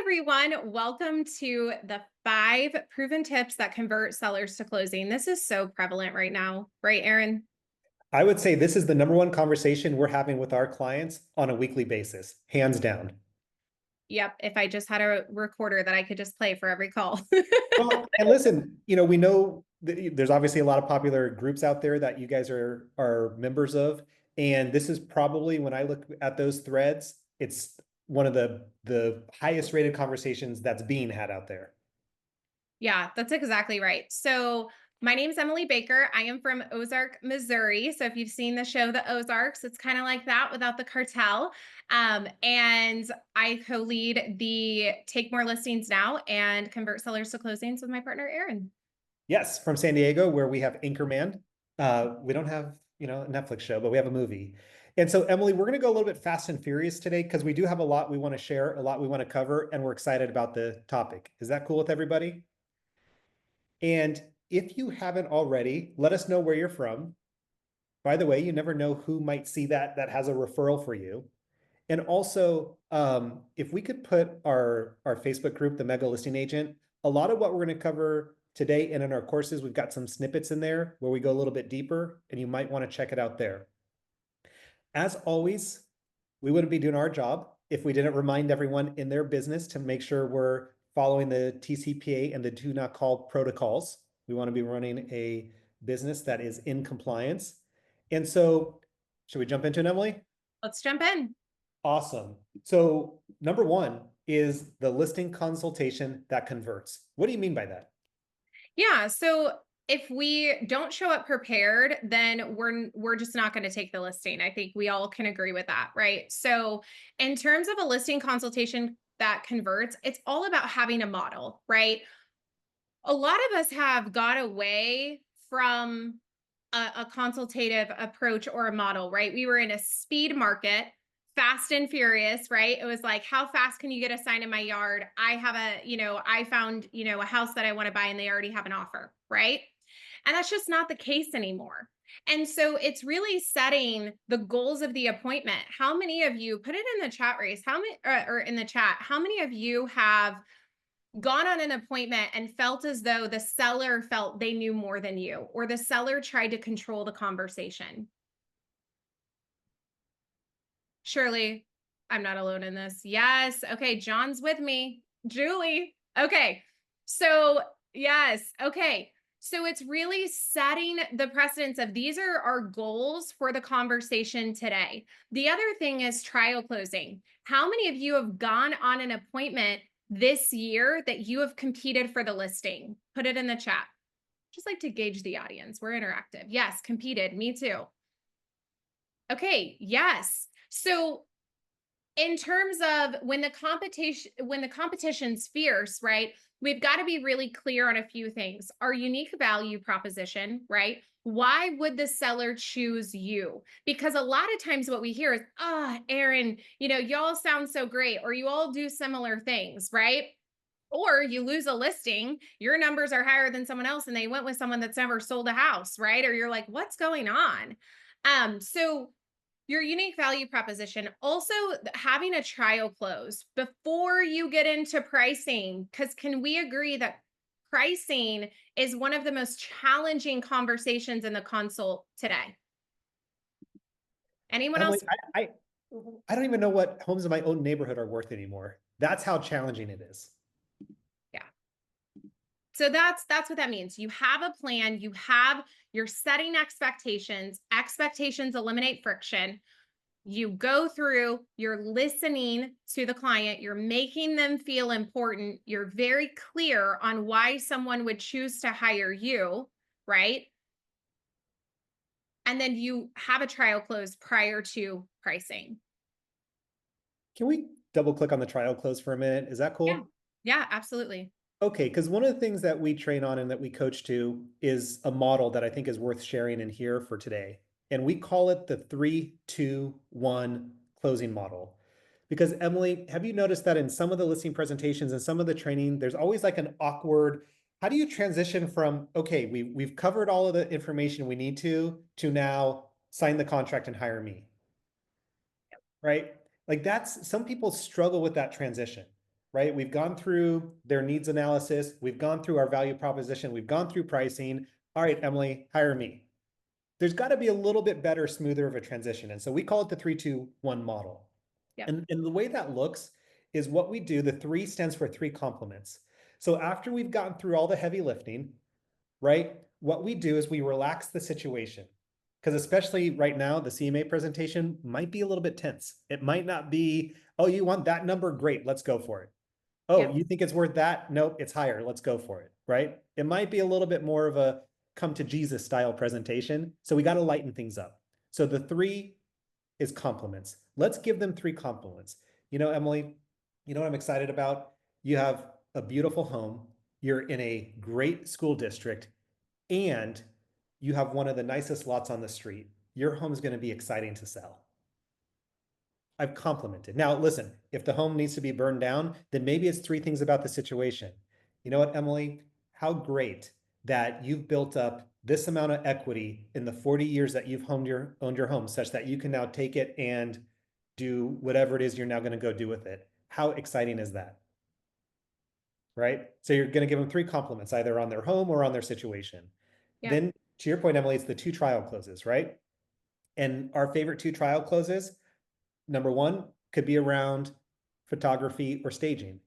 everyone. Welcome to the 5 proven tips that convert sellers to closing. This is so prevalent right now, right, Erin? I would say this is the number one conversation we're having with our clients on a weekly basis, hands down. Yep. If I just had a recorder that I could just play for every call. Well, and listen, we know there's obviously a lot of popular groups out there that you guys are members of, and this is probably when I look at those threads, it's one of the highest rated conversations that's being had out there. Yeah, that's exactly right. So, my name is Emily Baker. I am from Ozark, Missouri. So, if you've seen the show The Ozarks, it's kind of like that without the cartel. And I co lead the Take More Listings Now and Convert Sellers to Closings with my partner, Erin. Yes, from San Diego, where we have Anchorman. We don't have, a Netflix show, but we have a movie. And so, Emily, we're going to go a little bit fast and furious today because we do have a lot we want to share, a lot we want to cover, and we're excited about the topic. Is that cool with everybody? And if you haven't already, let us know where you're from. By the way, you never know who might see that has a referral for you. And also, if we could put our Facebook group, the Mega Listing Agent, a lot of what we're going to cover today and in our courses, we've got some snippets in there where we go a little bit deeper, and you might want to check it out there. As always, we wouldn't be doing our job if we didn't remind everyone in their business to make sure we're following the TCPA and the do not call protocols. We want to be running a business that is in compliance. And so, should we jump into it, Emily? Let's jump in. Awesome. So, number one is the listing consultation that converts. What do you mean by that? Yeah. So if we don't show up prepared, then we're just not going to take the listing. I think we all can agree with that, right? So in terms of a listing consultation that converts, it's all about having a model, right? A lot of us have got away from a consultative approach or a model, right? We were in a speed market, fast and furious, right? It was like, how fast can you get a sign in my yard? I have I found, a house that I want to buy and they already have an offer, right? And that's just not the case anymore. And so it's really setting the goals of the appointment. How many of you put it in the chat race? How many or in the chat? How many of you have gone on an appointment and felt as though the seller felt they knew more than you, or the seller tried to control the conversation? Shirley, I'm not alone in this. Yes. Okay. John's with me. Julie. Okay. So, yes. Okay. So it's really setting the precedence of these are our goals for the conversation today. The other thing is trial closing. How many of you have gone on an appointment this year that you have competed for the listing? Put it in the chat. Just like to gauge the audience. We're interactive. Yes, competed. Me too. Okay. Yes. So in terms of when the competition's fierce, right? We've got to be really clear on a few things. Our unique value proposition, right? Why would the seller choose you? Because a lot of times what we hear is, Erin, y'all sound so great, or you all do similar things, right? Or you lose a listing, your numbers are higher than someone else, and they went with someone that's never sold a house, right? Or you're like, what's going on? So your unique value proposition, also having a trial close before you get into pricing, because can we agree that pricing is one of the most challenging conversations in the consult today? Anyone Emily, else? I don't even know what homes in my own neighborhood are worth anymore. That's how challenging it is. Yeah. So that's what that means. You have a plan, you're setting expectations. Expectations eliminate friction. You go through, you're listening to the client, you're making them feel important, you're very clear on why someone would choose to hire you, right? And then you have a trial close prior to pricing. Can we double click on the trial close for a minute? Is that Yeah. cool? Yeah, absolutely. Okay, because one of the things that we train on and that we coach to is a model that I think is worth sharing in here for today. And we call it the 3-2-1 closing model. Because Emily, have you noticed that in some of the listing presentations and some of the training, there's always like an awkward, how do you transition from, okay, we've covered all of the information we need to now sign the contract and hire me, right? Like some people struggle with that transition. right? We've gone through their needs analysis. We've gone through our value proposition. We've gone through pricing. All right, Emily, hire me. There's got to be a little bit better, smoother of a transition. And so we call it the 3-2-1 model. Yep. And the way that looks is what we do. The three stands for three complements. So after we've gotten through all the heavy lifting, right? What we do is we relax the situation. Because especially right now, the CMA presentation might be a little bit tense. It might not be, oh, you want that number? Great, let's go for it. Oh, Yep. you think it's worth that? Nope, it's higher. Let's go for it, right? It might be a little bit more of a come to Jesus style presentation. So we got to lighten things up. So the three is compliments. Let's give them three compliments. Emily, you know what I'm excited about? You have a beautiful home. You're in a great school district and you have one of the nicest lots on the street. Your home is going to be exciting to sell. I've complimented. Now, listen, if the home needs to be burned down, then maybe it's three things about the situation. You know what, Emily? How great that you've built up this amount of equity in the 40 years that you've owned your home, such that you can now take it and do whatever it is you're now going to go do with it. How exciting is that? Right? So you're going to give them three compliments, either on their home or on their situation. Yep. Then, to your point, Emily, it's the two trial closes, right? And our favorite two trial closes, number one, could be around photography or staging.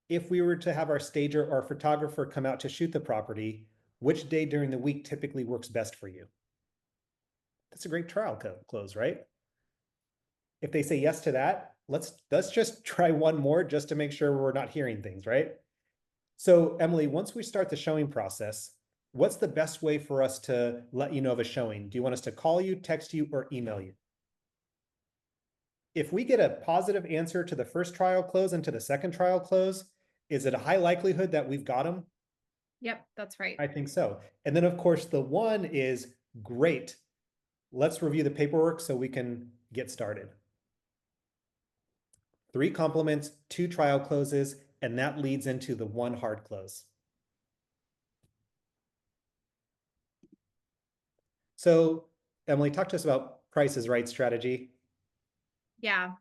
If we were to have our stager or photographer come out to shoot the property, which day during the week typically works best for you? That's a great trial close, right? If they say yes to that, let's just try one more just to make sure we're not hearing things, right? So, Emily, once we start the showing process, what's the best way for us to let you know of a showing? Do you want us to call you, text you, or email you? If we get a positive answer to the first trial close and to the second trial close, is it a high likelihood that we've got them? Yep. That's right. I think so. And then, of course, the one is great. Let's review the paperwork so we can get started. Three compliments, two trial closes, and that leads into the one hard close. So, Emily, talk to us about Price is Right strategy. Yeah.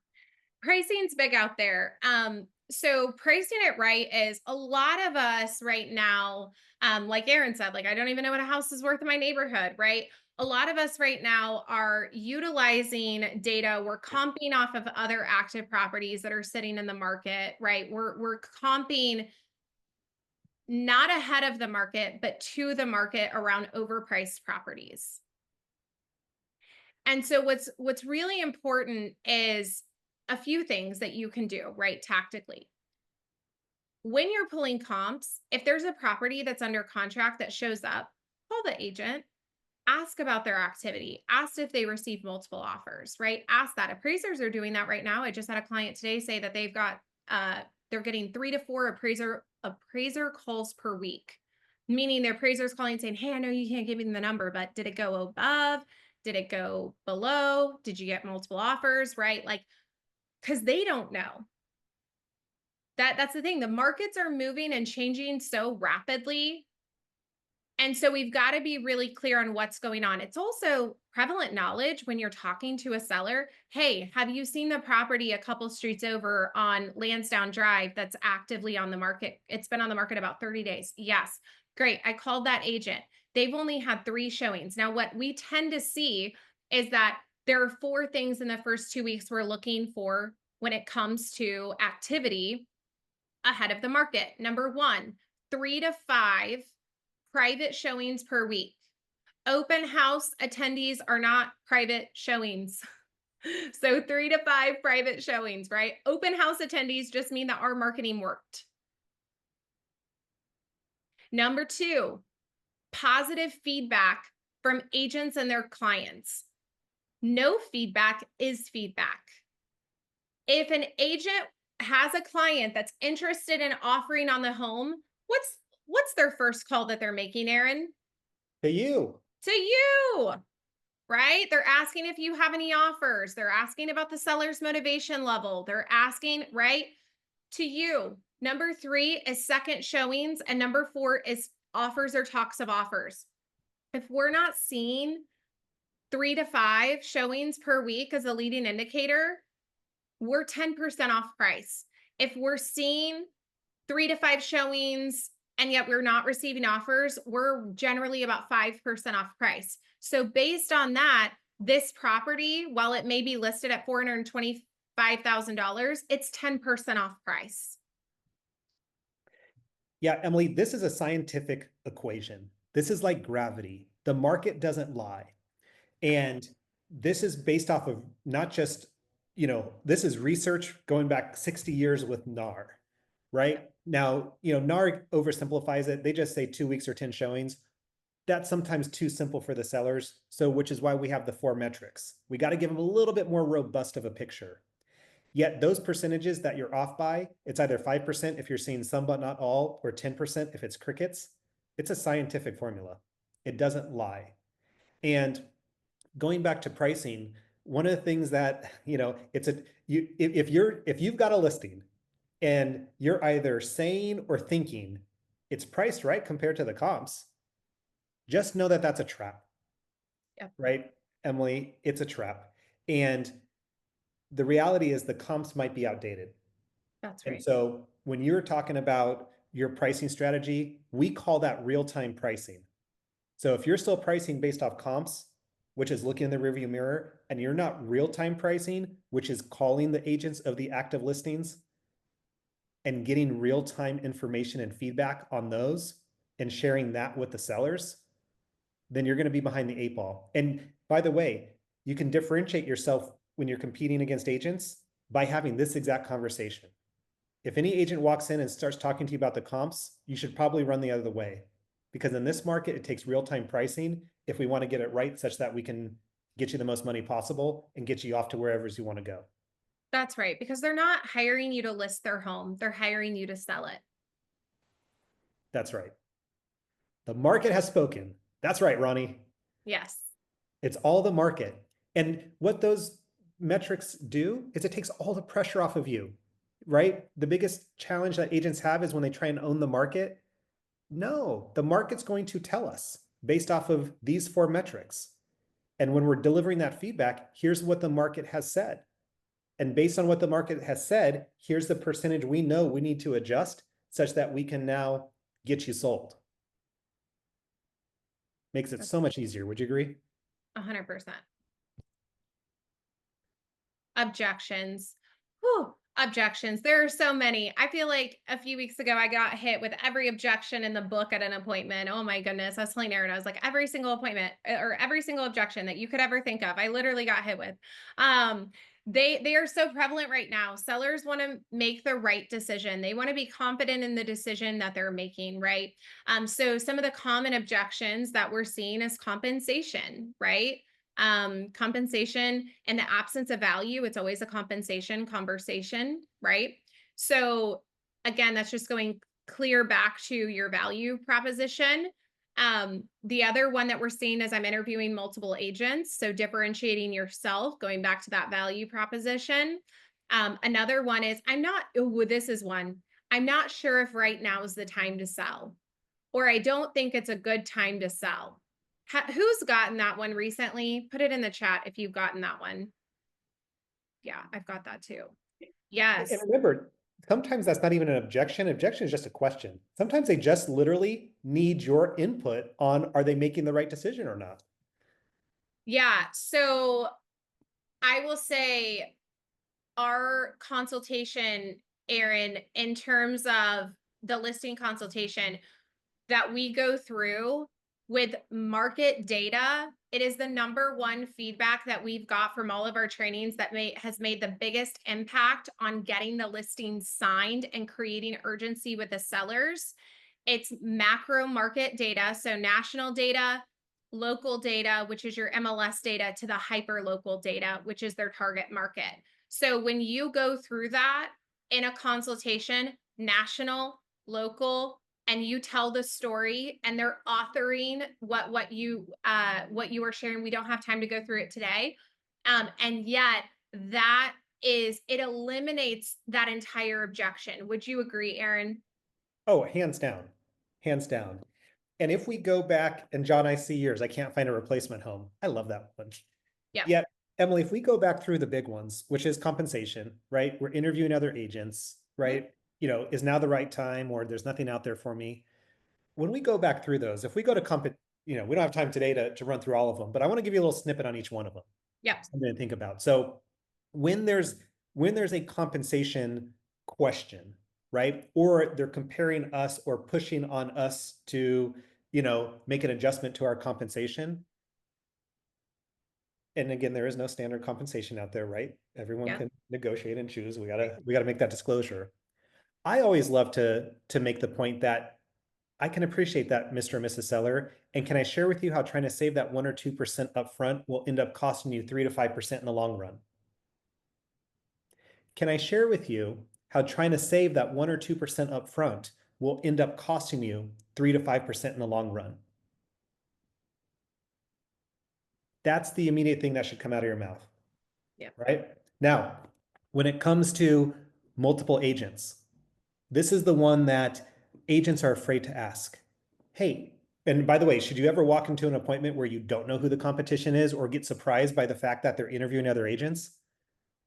Pricing's big out there. So pricing it right is a lot of us right now, like Aaron said, like I don't even know what a house is worth in my neighborhood, right? A lot of us right now are utilizing data. We're comping off of other active properties that are sitting in the market, right? We're comping not ahead of the market, but to the market around overpriced properties. And so what's really important is a few things that you can do, right, tactically. When you're pulling comps, if there's a property that's under contract that shows up, call the agent, ask about their activity, ask if they received multiple offers, right? Ask that. Appraisers are doing that right now. I just had a client today say that they're getting 3 to 4 appraiser calls per week. Meaning their appraiser's calling saying, "Hey, I know you can't give me the number, but did it go above? Did it go below? Did you get multiple offers?" Right? Like, because they don't know. That's the thing. The markets are moving and changing so rapidly. And so we've got to be really clear on what's going on. It's also prevalent knowledge when you're talking to a seller. Hey, have you seen the property a couple streets over on Lansdowne Drive that's actively on the market? It's been on the market about 30 days. Yes. Great. I called that agent. They've only had 3 showings. Now, what we tend to see is that there are 4 things in the first 2 weeks we're looking for when it comes to activity ahead of the market. Number 1, 3 to 5 private showings per week. Open house attendees are not private showings. So 3 to 5 private showings, right? Open house attendees just mean that our marketing worked. Number 2, positive feedback from agents and their clients. No feedback is feedback. If an agent has a client that's interested in offering on the home, what's their first call that they're making, Aaron? To you. To you, right? They're asking if you have any offers. They're asking about the seller's motivation level. They're asking, right? To you. Number 3 is second showings, and number 4 is offers or talks of offers. If we're not seeing 3 to 5 showings per week as a leading indicator, we're 10% off price. If we're seeing 3 to 5 showings and yet we're not receiving offers, we're generally about 5% off price. So based on that, this property, while it may be listed at $425,000, it's 10% off price. Yeah, Emily, this is a scientific equation. This is like gravity. The market doesn't lie. And this is based off of not just, this is research going back 60 years with NAR, right? Now, NAR oversimplifies it. They just say 2 weeks or 10 showings. That's sometimes too simple for the sellers. So, which is why we have the 4 metrics. We got to give them a little bit more robust of a picture. Yet those percentages that you're off by, it's either 5% if you're seeing some but not all, or 10% if it's crickets. It's a scientific formula. It doesn't lie. And going back to pricing, one of the things that, it's a you if you've got a listing and you're either saying or thinking it's priced right compared to the comps, just know that that's a trap, Yep, right? Emily, it's a trap. And the reality is the comps might be outdated. that's And right. so when you're talking about your pricing strategy, we call that real-time pricing. So if you're still pricing based off comps, which is looking in the rearview mirror, and you're not real-time pricing, which is calling the agents of the active listings and getting real-time information and feedback on those and sharing that with the sellers, then you're going to be behind the 8 ball. And by the way, you can differentiate yourself when you're competing against agents by having this exact conversation. If any agent walks in and starts talking to you about the comps, you should probably run the other way, because in this market, it takes real-time pricing if we want to get it right such that we can get you the most money possible and get you off to wherever you want to go. That's right. Because they're not hiring you to list their home, they're hiring you to sell it. That's right. The market has spoken. That's right, Ronnie. Yes. It's all the market. And what those metrics do is it takes all the pressure off of you, right? The biggest challenge that agents have is when they try and own the market. No, the market's going to tell us based off of these 4 metrics. And when we're delivering that feedback, here's what the market has said. And based on what the market has said, here's the percentage we know we need to adjust such that we can now get you sold. Makes it so much easier. Would you agree? 100%. Objections. Whew, objections. There are so many. I feel like a few weeks ago, I got hit with every objection in the book at an appointment. Oh my goodness. I was telling Aaron, I was like, every single appointment or every single objection that you could ever think of, I literally got hit with. Um, they are so prevalent right now. Sellers want to make the right decision. They want to be confident in the decision that they're making, right? So some of the common objections that we're seeing is compensation, right? Compensation in the absence of value, it's always a compensation conversation, right? So again, that's just going clear back to your value proposition. The other one that we're seeing as I'm interviewing multiple agents, so differentiating yourself, going back to that value proposition. Another one is this is one. I'm not sure if right now is the time to sell, or I don't think it's a good time to sell. Who's gotten that one recently? Put it in the chat if you've gotten that one. Yeah, I've got that too. And Yes. remember, sometimes that's not even an objection. Objection is just a question. Sometimes they just literally need your input on are they making the right decision or not? Yeah. So I will say our consultation, Aaron, in terms of the listing consultation, that we go through with market data, it is the number one feedback that we've got from all of our trainings that has made the biggest impact on getting the listing signed and creating urgency with the sellers. It's macro market data, so national data, local data, which is your MLS data, to the hyper local data, which is their target market. So when you go through that in a consultation, national, local, and you tell the story and they're authoring what you are sharing. We don't have time to go through it today. And yet that is, it eliminates that entire objection. Would you agree, Aaron? Oh, hands down, hands down. And if we go back, and John, I see yours, I can't find a replacement home. I love that one. Yep. Yet, Emily, if we go back through the big ones, which is compensation, right? We're interviewing other agents. Mhm. right? Is now the right time, or there's nothing out there for me. When we go back through those, if we go to we don't have time today to run through all of them, but I want to give you a little snippet on each one of them, Yep. something to think about. So when there's when there's a compensation question, right? Or they're comparing us or pushing on us to, make an adjustment to our compensation. And again, there is no standard compensation out there, right? Everyone Yep. can negotiate and choose. We Right. gotta we gotta make that disclosure. I always love to make the point that I can appreciate that, Mr. and Mrs. Seller. And can I share with you how trying to save that 1 or 2% upfront will end up costing you 3 to 5% in the long run? Can I share with you how trying to save that 1 or 2% upfront will end up costing you 3 to 5% in the long run? That's the immediate thing that should come out of your mouth, Yep. right? Now, when it comes to multiple agents, this is the one that agents are afraid to ask. Hey, and by the way, should you ever walk into an appointment where you don't know who the competition is or get surprised by the fact that they're interviewing other agents?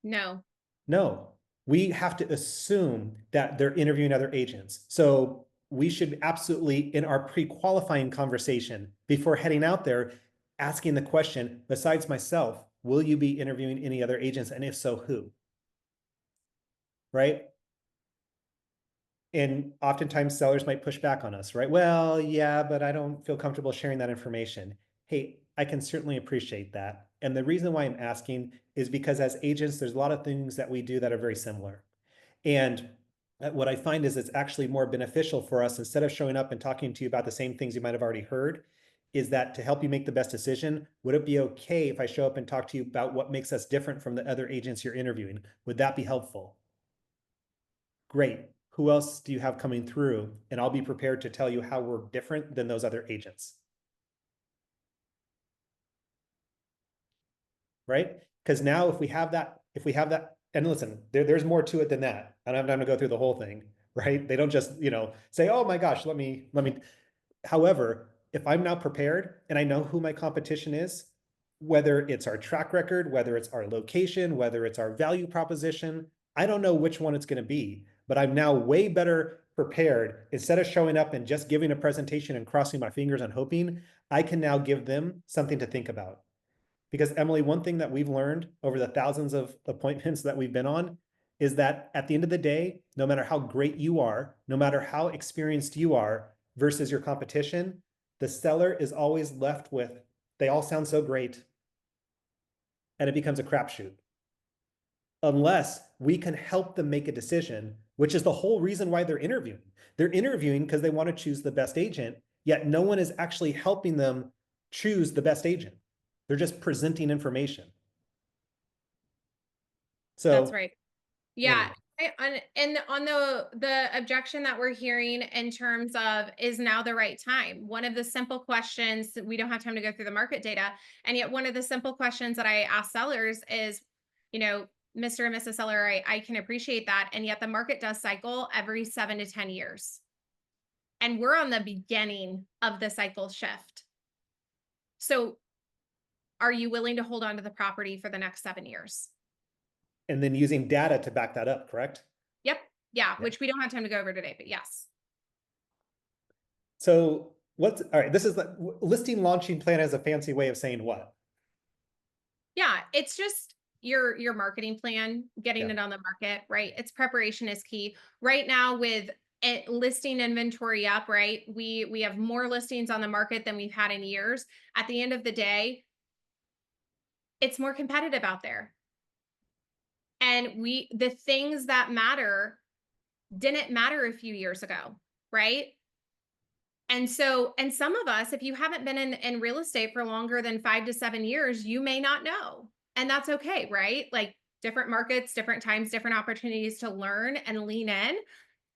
No. No, we have to assume that they're interviewing other agents. So we should absolutely, in our pre-qualifying conversation before heading out there, asking the question, besides myself, will you be interviewing any other agents? And if so, who? Right? And oftentimes sellers might push back on us, right? Well, yeah, but I don't feel comfortable sharing that information. Hey, I can certainly appreciate that. And the reason why I'm asking is because as agents, there's a lot of things that we do that are very similar. And what I find is it's actually more beneficial for us, instead of showing up and talking to you about the same things you might have already heard, is that to help you make the best decision, would it be okay if I show up and talk to you about what makes us different from the other agents you're interviewing? Would that be helpful? Great. Who else do you have coming through? And I'll be prepared to tell you how we're different than those other agents. Right? Because now if we have that, and listen, there's more to it than that. I don't have time to go through the whole thing, right? They don't just, say, oh my gosh, let me. However, if I'm now prepared and I know who my competition is, whether it's our track record, whether it's our location, whether it's our value proposition, I don't know which one it's going to be, but I'm now way better prepared. Instead of showing up and just giving a presentation and crossing my fingers and hoping, I can now give them something to think about. Because Emily, one thing that we've learned over the thousands of appointments that we've been on is that at the end of the day, no matter how great you are, no matter how experienced you are versus your competition, the seller is always left with, they all sound so great, and it becomes a crapshoot. Unless we can help them make a decision, which is the whole reason why they're interviewing. They're interviewing because they want to choose the best agent, yet no one is actually helping them choose the best agent. They're just presenting information. That's So right. Yeah. anyway, And on the objection that we're hearing in terms of, is now the right time? One of the simple questions, we don't have time to go through the market data, and yet one of the simple questions that I ask sellers is, you know, Mr. and Mrs. Seller, I can appreciate that, and yet the market does cycle every 7 to 10 years, and we're on the beginning of the cycle shift. So, are you willing to hold on to the property for the next 7 years? and then using data to back that up, correct? Yep. Yeah, Yeah. which we don't have time to go over today, but yes. So what's all right? This is the listing launching plan as a fancy way of saying what? Yeah, it's just your marketing plan, getting Yeah. it on the market, right? Its preparation is key. Right now with it listing inventory up, right? We have more listings on the market than we've had in years. At the end of the day, it's more competitive out there. And the things that matter didn't matter a few years ago, right? And some of us, if you haven't been in real estate for longer than 5 to 7 years, you may not know. And that's okay, right? Like different markets, different times, different opportunities to learn and lean in.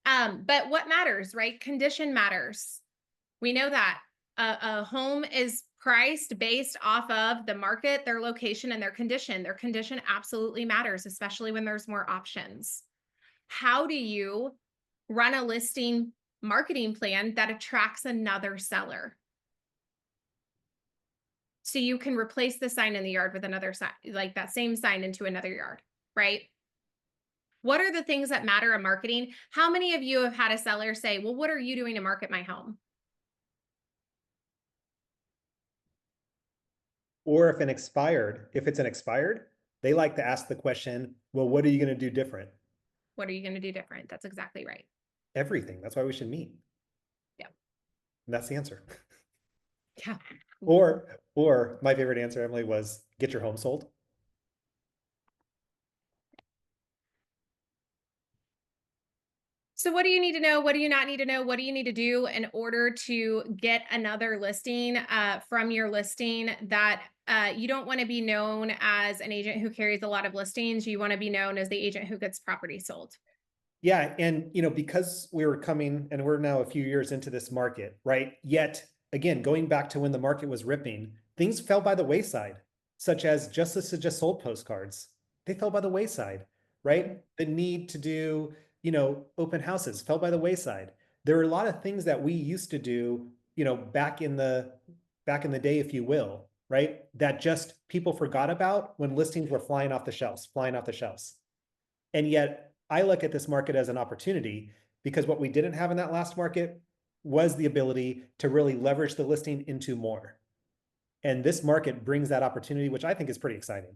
But what matters, right? Condition matters. We know that a home is priced based off of the market, their location, and their condition. Their condition absolutely matters, especially when there's more options. How do you run a listing marketing plan that attracts another seller? So you can replace the sign in the yard with another sign, like that same sign into another yard, right? What are the things that matter in marketing? How many of you have had a seller say, well, what are you doing to market my home? Or if it's an expired, they like to ask the question, well, what are you going to do different? What are you going to do different? That's exactly right. Everything. That's why we should meet. Yeah. And that's the answer. Yeah. Or my favorite answer, Emily, was get your home sold. So what do you need to know? What do you not need to know? What do you need to do in order to get another listing from your listing that you don't want to be known as an agent who carries a lot of listings. You want to be known as the agent who gets property sold. Yeah, and because we were coming and we're now a few years into this market, right? Yet again, going back to when the market was ripping, things fell by the wayside, such as Justice is Just Sold postcards. They fell by the wayside, right? The need to do, open houses fell by the wayside. There were a lot of things that we used to do, back in the day, if you will, right? That just people forgot about when listings were flying off the shelves. And yet I look at this market as an opportunity because what we didn't have in that last market was the ability to really leverage the listing into more. And this market brings that opportunity, which I think is pretty exciting.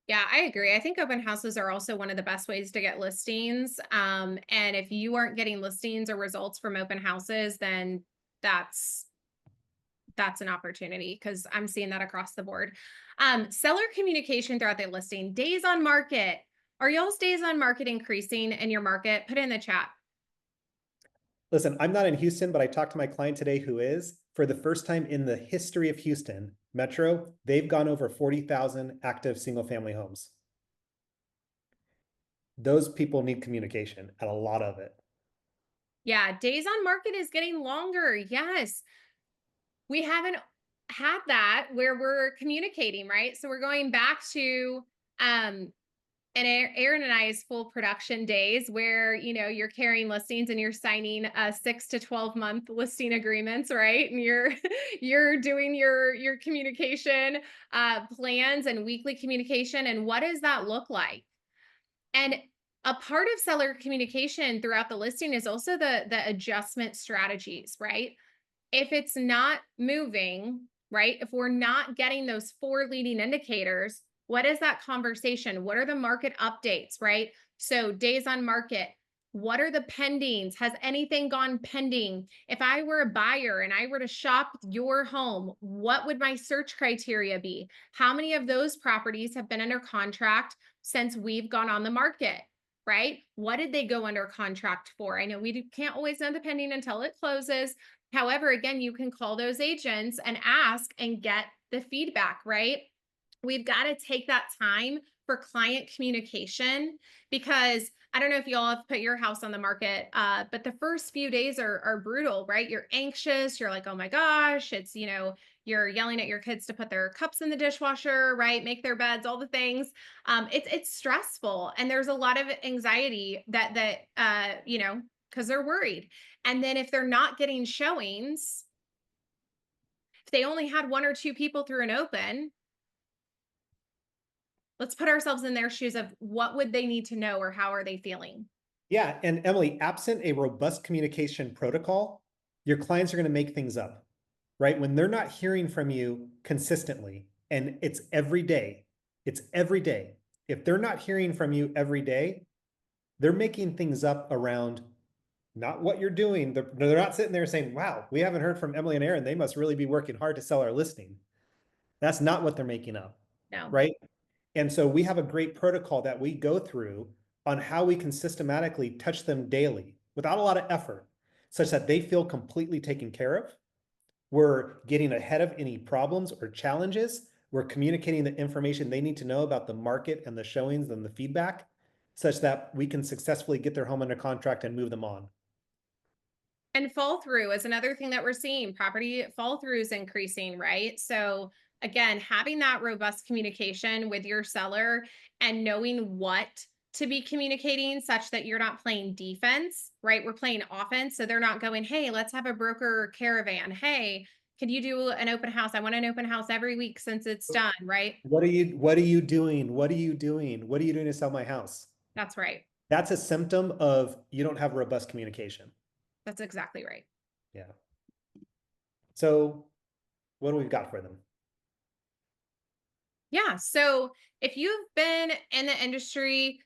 Yeah, I agree. I think open houses are also one of the best ways to get listings. And if you aren't getting listings or results from open houses, then that's that's an opportunity because I'm seeing that across the board. Seller communication throughout the listing, days on market. Are y'all's days on market increasing in your market? Put it in the chat. Listen, I'm not in Houston, but I talked to my client today who is. For the first time in the history of Houston Metro, they've gone over 40,000 active single family homes. Those people need communication and a lot of it. Yeah, days on market is getting longer. Yes. We haven't had that where we're communicating, right? So we're going back to and Aaron and I's full production days where you're carrying listings and you're signing 6 to 12 month listing agreements, right? And you're you're doing your communication plans and weekly communication. And what does that look like? And a part of seller communication throughout the listing is also the adjustment strategies, right? If it's not moving, right? If we're not getting those 4 leading indicators, what is that conversation? What are the market updates, right? So days on market, what are the pendings? Has anything gone pending? If I were a buyer and I were to shop your home, what would my search criteria be? How many of those properties have been under contract since we've gone on the market? Right? What did they go under contract for? I know we can't always know the pending until it closes. However, again, you can call those agents and ask and get the feedback, right? We've got to take that time for client communication because I don't know if you all have put your house on the market, but the first few days are brutal, right? You're anxious. You're like, oh my gosh, you're yelling at your kids to put their cups in the dishwasher, right? Make their beds, all the things. It's stressful, and there's a lot of anxiety that because they're worried. And then if they're not getting showings, if they only had 1 or 2 people through an open, let's put ourselves in their shoes of what would they need to know or how are they feeling? Yeah. And Emily, absent a robust communication protocol, your clients are going to make things up, right? When they're not hearing from you consistently, and it's every day. If they're not hearing from you every day, they're making things up around not what you're doing. They're not sitting there saying, wow, we haven't heard from Emily and Aaron. They must really be working hard to sell our listing. That's not what they're making up, No. right? And so we have a great protocol that we go through on how we can systematically touch them daily without a lot of effort, such that they feel completely taken care of. We're getting ahead of any problems or challenges. We're communicating the information they need to know about the market and the showings and the feedback, such that we can successfully get their home under contract and move them on. And fall through is another thing that we're seeing. Property fall through is increasing, right? So again, having that robust communication with your seller and knowing what to be communicating such that you're not playing defense, right? We're playing offense. So they're not going, hey, let's have a broker caravan. Hey, could you do an open house? I want an open house every week since it's done, right? What are you doing? What are you doing? What are you doing to sell my house? That's right. That's a symptom of you don't have robust communication. That's exactly right. Yeah. So what do we got for them? Yeah. So if you've been in the industry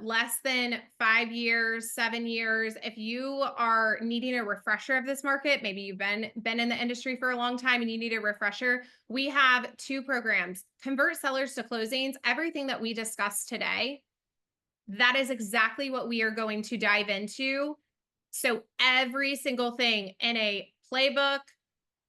less than 5 years, 7 years, if you are needing a refresher of this market, maybe you've been in the industry for a long time and you need a refresher, we have two programs: Convert Sellers to Closings. Everything that we discussed today, that is exactly what we are going to dive into. So every single thing in a playbook,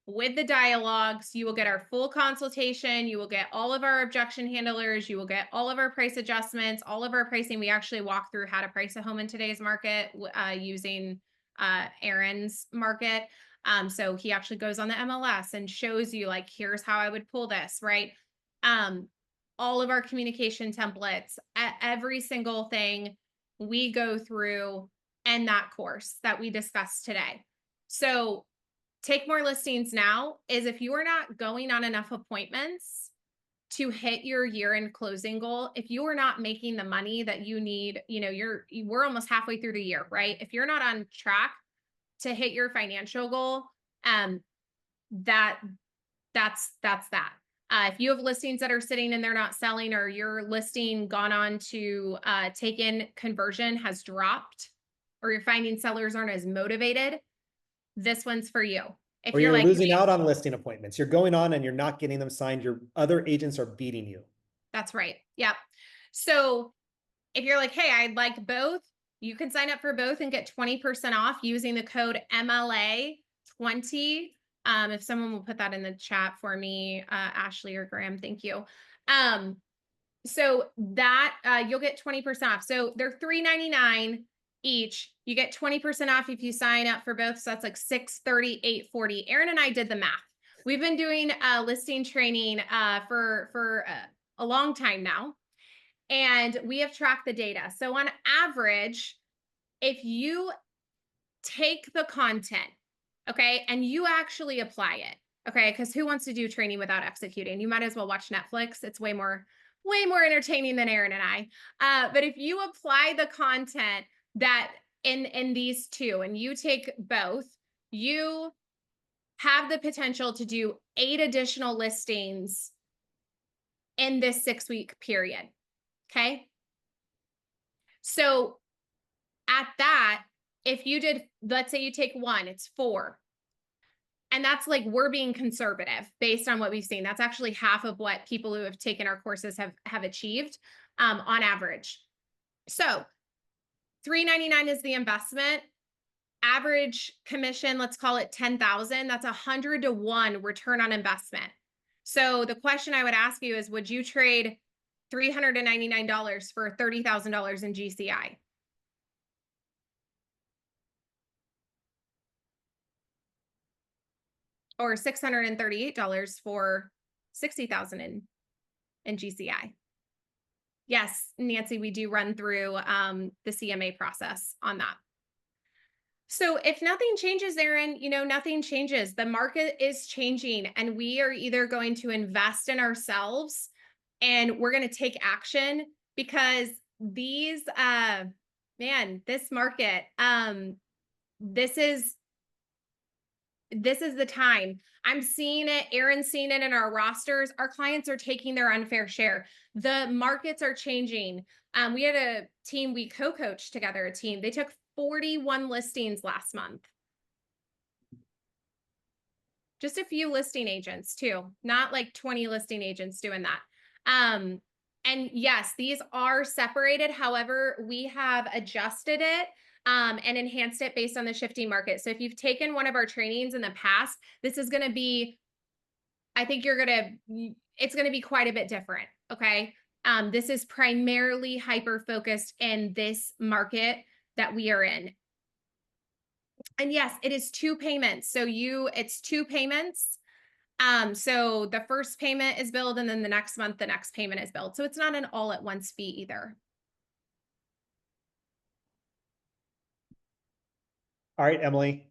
with the dialogues, you will get our full consultation. You will get all of our objection handlers. You will get all of our price adjustments, all of our pricing. We actually walk through how to price a home in today's market using Aaron's market. So he actually goes on the MLS and shows you, like, here's how I would pull this, right? Um, all of our communication templates, every single thing we go through in that course that we discussed today. So Take More Listings Now is if you are not going on enough appointments to hit your year-end closing goal, if you are not making the money that you need, we're almost halfway through the year, right? If you're not on track to hit your financial goal, um, that that's that. If you have listings that are sitting and they're not selling, or your listing gone on to take in conversion has dropped, or you're finding sellers aren't as motivated, this one's for you. If Or you're you're like, losing out on listing appointments. You're going on and you're not getting them signed. Your other agents are beating you. that's right. Yep. So if you're like, hey, I'd like both, you can sign up for both and get 20% off using the code MLA20. If someone will put that in the chat for me, Ashley or Graham, thank you. So that you'll get 20% off. So they're $3.99 each. You get 20% off if you sign up for both. So that's like $630, $840. Aaron and I did the math. We've been doing listing training for a long time now, and we have tracked the data. So on average, if you take the content, okay, and you actually apply it, okay, because who wants to do training without executing? You might as well watch Netflix. It's way more entertaining than Aaron and I. But if you apply the content that in these two, and you take both, you have the potential to do 8 additional listings in this 6-week period. Okay. So at that, if you did, let's say you take one, it's 4. And that's like, we're being conservative based on what we've seen. That's actually half of what people who have taken our courses have achieved on average. So $3.99 is the investment. Average commission, let's call it 10,000. That's 100 to 1 return on investment. So the question I would ask you is, would you trade $399 for $30,000 in GCI? Or $638 for 60,000 in GCI? Yes, Nancy, we do run through the CMA process on that. So if nothing changes, Aaron, nothing changes. The market is changing, and we are either going to invest in ourselves and we're going to take action, because these, this market, this is the time. I'm seeing it. Aaron's seeing it in our rosters. Our clients are taking their unfair share. The markets are changing. We had a team, we co-coached together, a team. They took 41 listings last month. Just a few listing agents too, not like 20 listing agents doing that. And yes, these are separated. However, we have adjusted it and enhanced it based on the shifting market. So if you've taken one of our trainings in the past, this is going to be, I think it's going to be quite a bit different. Okay. This is primarily hyper-focused in this market that we are in. And yes, it is 2 payments. So it's 2 payments. So the first payment is billed, and then the next month, the next payment is billed. So it's not an all at once fee either. All right, Emily,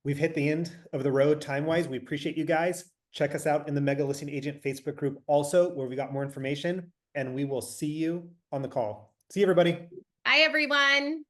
we've hit the end of the road time-wise. We appreciate you guys. Check us out in the Mega Listing Agent Facebook group also, where we got more information, and we will see you on the call. See you, everybody. Bye. Bye, everyone.